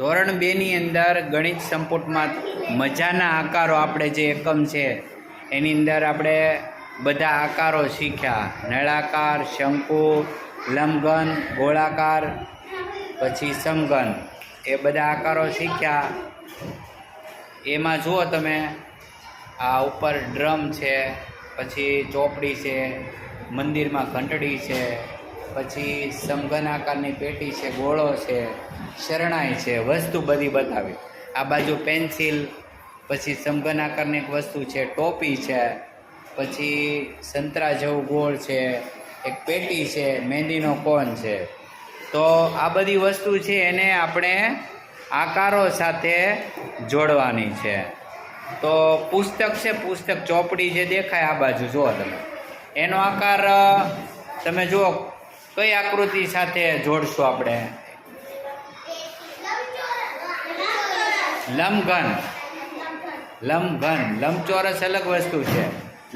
ધોરણ 2 ની અંદર ગણિત સંપુટમાં મજાના આકારો આપણે જે એકમ છે એની અંદર આપણે બધા આકારો શીખ્યા. નળાકાર, શંકુ, લંબઘન, ગોળાકાર, પછી સમઘન, એ બધા આકારો શીખ્યા. એમાં જુઓ તમે, આ ઉપર ડ્રમ છે, પછી ચોપડી છે, મંદિરમાં ઘંટડી છે, પછી સમઘન આકારની પેટી છે, ગોળો છે, શરણાઈ છે, વસ્તુ બધી બતાવી. આ બાજુ પેન્સિલ, પછી સમઘન આકારની એક વસ્તુ છે, ટોપી છે, પછી સંતરા જેવું ગોળ છે, એક પેટી છે, મહેંદીનો કોન છે. તો આ બધી વસ્તુ છે એને આપણે આકારો સાથે જોડવાની છે. તો પુસ્તક છે, પુસ્તક ચોપડી જે દેખાય આ બાજુ જુઓ તમે, એનો આકાર તમે જુઓ કઈ આકૃતિ સાથે જોડશું આપણે? લંબઘન. લંબઘન, લંબચોરસ અલગ વસ્તુ છે,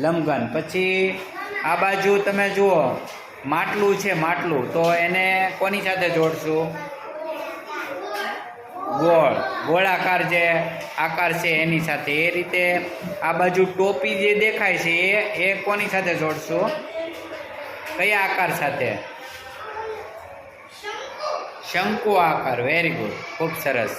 લંબઘન. પછી આ બાજુ તમે જુઓ માટલું છે, માટલું, તો એને કોની સાથે જોડશું? ગોળ, ગોળાકાર જે આકાર છે એની સાથે. એ રીતે આ બાજુ ટોપી જે દેખાય છે એ કોની સાથે જોડશું? કયા આકાર સાથે? શંકુ આકાર. વેરી ગુડ, ખૂબ સરસ.